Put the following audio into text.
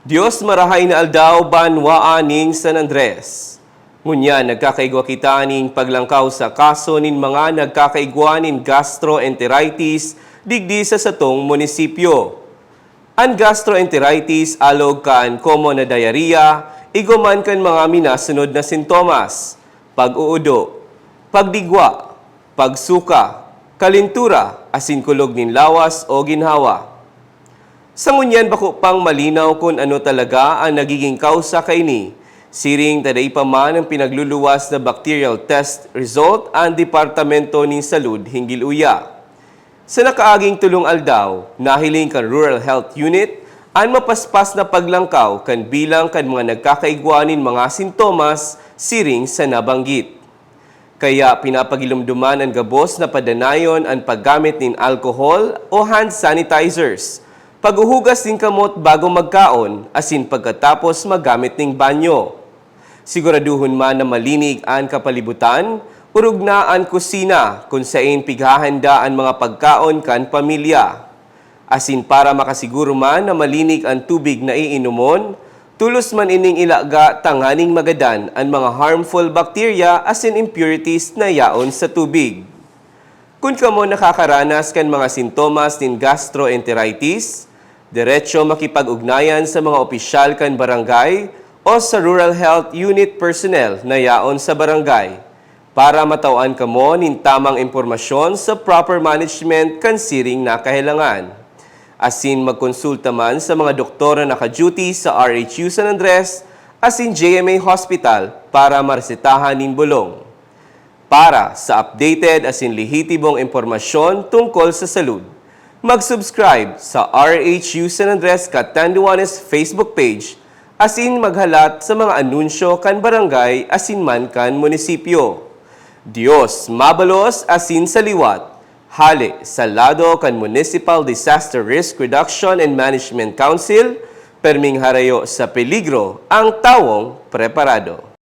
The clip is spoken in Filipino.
Diyos marahay na aldaw banwaan ning San Andres. Ngunya nagkakaigwa kita ning paglangkaw sa kaso nin mga nagkakaigwa nin gastroenteritis digdi sa satong munisipyo. Ang gastroenteritis alog kan common na diarrhea, iguman kan mga minasunod na sintomas: pag-uudo, pagdigwa, pagsuka, kalintura, asin kulog nin lawas o ginhawa. Sa ngunyan bako pang malinaw kung ano talaga ang nagiging kausa kaini, siring taday pa man ang pinagluluwas na bacterial test result ang Departamento ni Salud hinggil uya. Sa nakaaging tulong aldaw, nahiling kan Rural Health Unit ang mapaspas na paglangkaw kan bilang kan mga nagkakaigwanin mga sintomas siring sa nabanggit. Kaya pinapagilumduman ang gabos na padanayon ang paggamit ng alcohol o hand sanitizers, paghuhugas ng kamot bago magkaon, asin pagkatapos magamit ng banyo. Siguraduhon man na malinig ang kapalibutan, urug na ang kusina kung saan pighahanda ang mga pagkaon kan pamilya. Asin para makasiguro man na malinig ang tubig na iinumon, tulos man ining ilaga tanganing magadan ang mga harmful bacteria asin impurities na yaon sa tubig. Kung kamo nakakaranas kan mga sintomas ng gastroenteritis, diretso makipag-ugnayan sa mga opisyal kan barangay o sa Rural Health Unit personnel na yaon sa barangay para matawan kamo nin tamang impormasyon sa proper management kan siring na kahilangan. Asin magkonsulta man sa mga doktor na naka-duty sa RHU San Andres asin JMA Hospital para maresetahan nin bulong. Para sa updated asin lehitibong impormasyon tungkol sa salud, mag-subscribe sa RHU San Andres Catanduanes Facebook page asin maghalat sa mga anunsyo kan barangay asin man kan munisipyo. Dios mabalos asin saliwat, hali sa lado kan Municipal Disaster Risk Reduction and Management Council, perming harayo sa peligro ang tawong preparado.